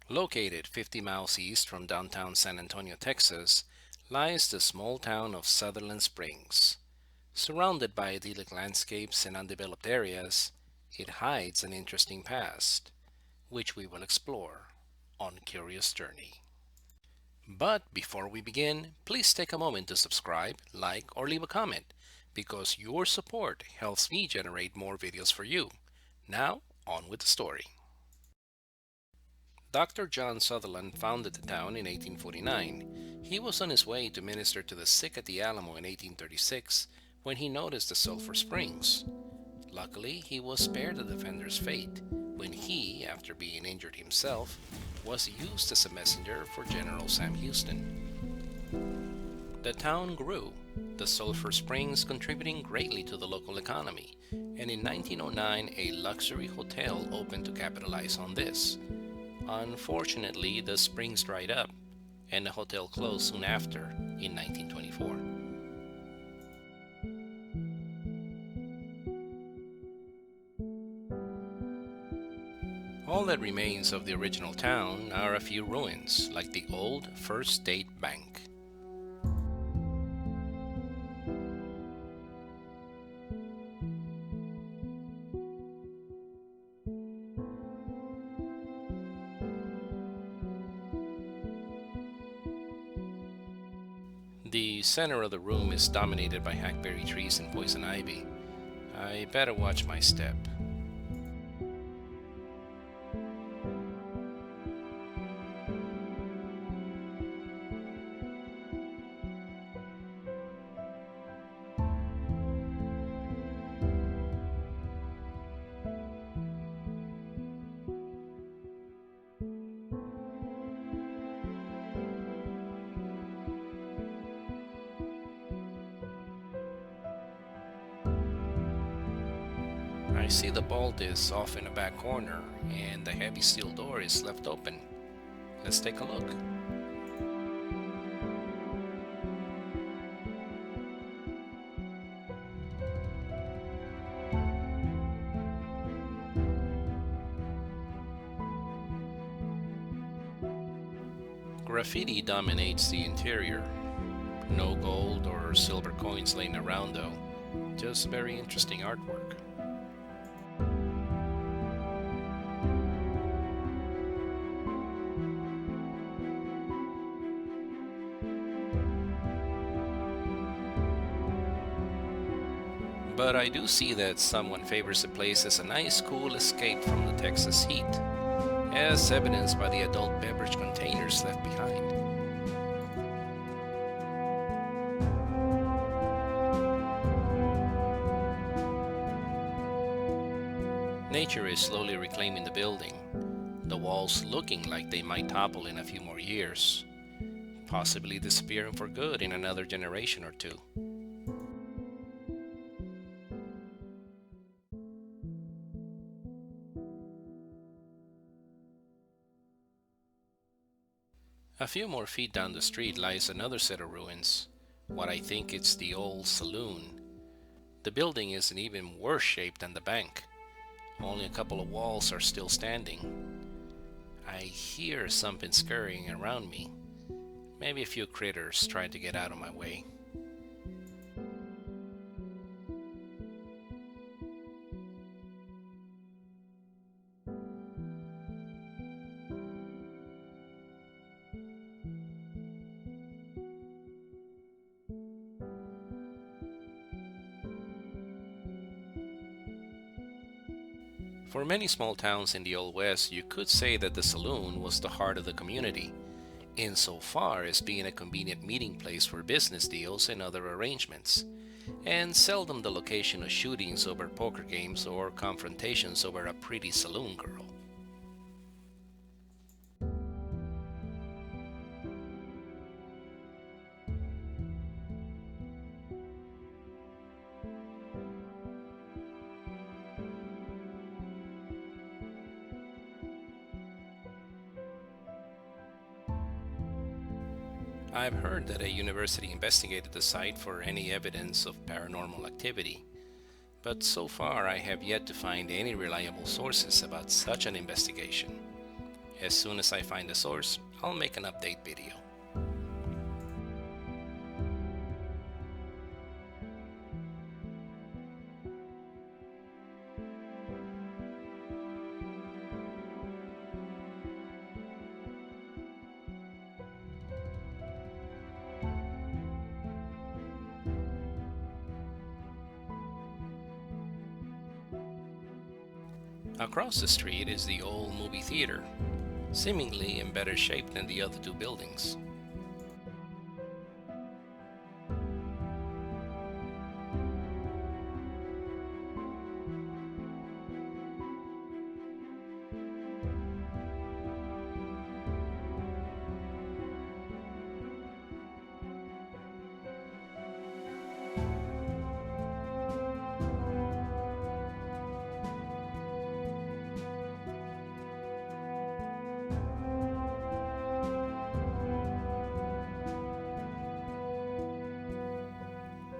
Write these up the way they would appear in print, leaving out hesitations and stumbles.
Located 50 miles east from downtown San Antonio, Texas, lies the small town of Sutherland Springs. Surrounded by idyllic landscapes and undeveloped areas, it hides an interesting past, which we will explore on Curious Journey. But before we begin, please take a moment to subscribe, like, or leave a comment, because your support helps me generate more videos for you. Now, on with the story. Dr. John Sutherland founded the town in 1849. He was on his way to minister to the sick at the Alamo in 1836 when he noticed the sulfur springs. Luckily, he was spared the defender's fate when he, after being injured himself, was used as a messenger for General Sam Houston. The town grew, the sulfur springs contributing greatly to the local economy, and in 1909 a luxury hotel opened to capitalize on this. Unfortunately, the springs dried up, and the hotel closed soon after, in 1924. All that remains of the original town are a few ruins, like the old First State Bank. The center of the room is dominated by hackberry trees and poison ivy. I better watch my step. I see the bolt is off in the back corner, and the heavy steel door is left open. Let's take a look. Graffiti dominates the interior. No gold or silver coins laying around though, just very interesting artwork. But I do see that someone favors the place as a nice cool escape from the Texas heat, as evidenced by the adult beverage containers left behind. Nature is slowly reclaiming the building, the walls looking like they might topple in a few more years, possibly disappearing for good in another generation or two. A few more feet down the street lies another set of ruins, what I think it's the old saloon. The building is in even worse shape than the bank. Only a couple of walls are still standing. I hear something scurrying around me. Maybe a few critters trying to get out of my way. For many small towns in the Old West, you could say that the saloon was the heart of the community, insofar as being a convenient meeting place for business deals and other arrangements, and seldom the location of shootings over poker games or confrontations over a pretty saloon girl. I've heard that a university investigated the site for any evidence of paranormal activity, but so far I have yet to find any reliable sources about such an investigation. As soon as I find the source, I'll make an update video. Across the street is the old movie theater, seemingly in better shape than the other two buildings.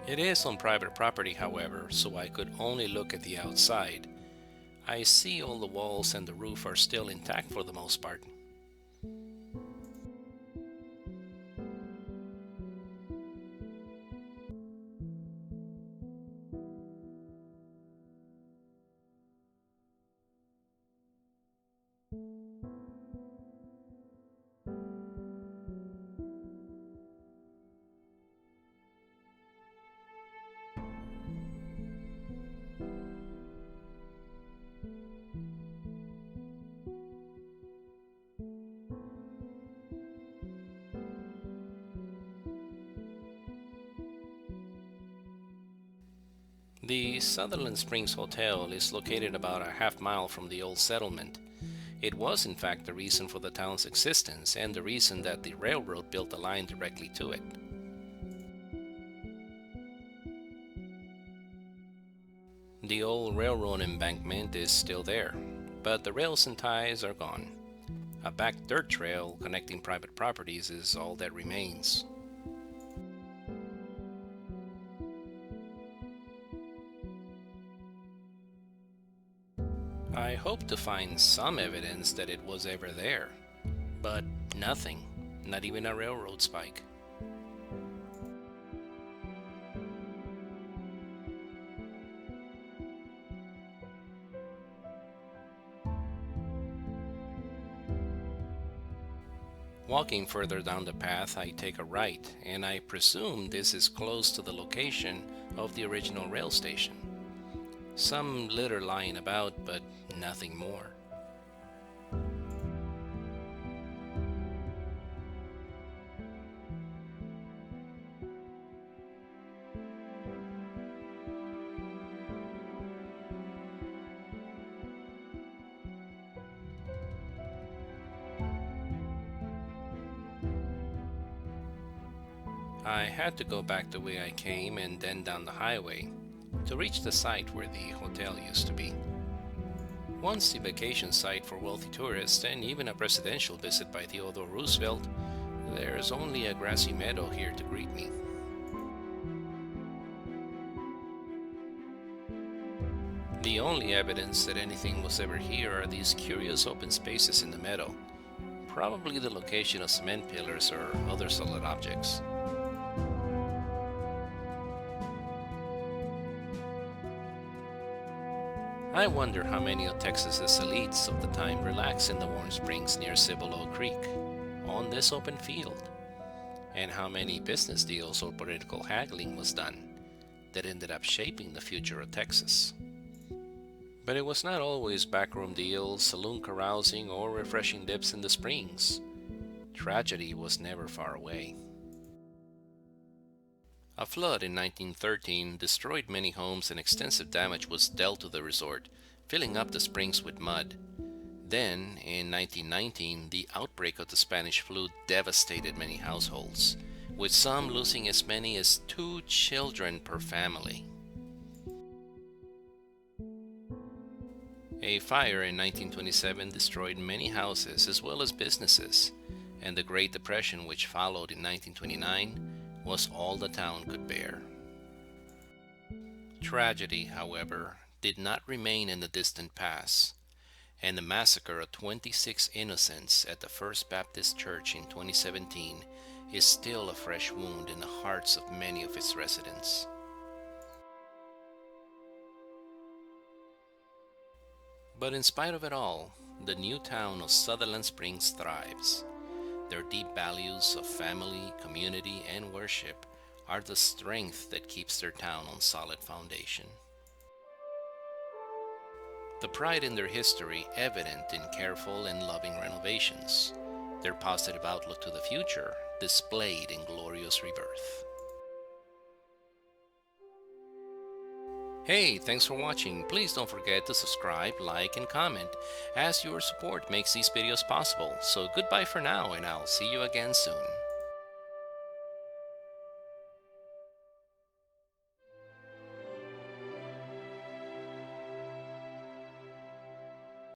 It is on private property, however, so I could only look at the outside. I see all the walls and the roof are still intact for the most part. The Sutherland Springs Hotel is located about a half mile from the old settlement. It was in fact the reason for the town's existence and the reason that the railroad built a line directly to it. The old railroad embankment is still there, but the rails and ties are gone. A back dirt trail connecting private properties is all that remains. I hope to find some evidence that it was ever there, but nothing, not even a railroad spike. Walking further down the path, I take a right, and I presume this is close to the location of the original rail station. Some litter lying about, but nothing more. I had to go back the way I came and then down the highway to reach the site where the hotel used to be. Once the vacation site for wealthy tourists and even a presidential visit by Theodore Roosevelt, there's only a grassy meadow here to greet me. The only evidence that anything was ever here are these curious open spaces in the meadow, probably the location of cement pillars or other solid objects. I wonder how many of Texas's elites of the time relaxed in the warm springs near Cibolo Creek, on this open field, and how many business deals or political haggling was done that ended up shaping the future of Texas. But it was not always backroom deals, saloon carousing, or refreshing dips in the springs. Tragedy was never far away. A flood in 1913 destroyed many homes and extensive damage was dealt to the resort, filling up the springs with mud. Then, in 1919, the outbreak of the Spanish flu devastated many households, with some losing as many as 2 children per family. A fire in 1927 destroyed many houses as well as businesses, and the Great Depression, which followed in 1929, was all the town could bear. Tragedy, however, did not remain in the distant past. and the massacre of 26 innocents at the First Baptist Church in 2017 is still a fresh wound in the hearts of many of its residents. But in spite of it all, the new town of Sutherland Springs thrives. Their deep values of family, community, and worship are the strength that keeps their town on solid foundation. The pride in their history evident in careful and loving renovations, their positive outlook to the future displayed in glorious rebirth. Hey, thanks for watching. Please don't forget to subscribe, like, and comment, as your support makes these videos possible. So goodbye for now, and I'll see you again soon.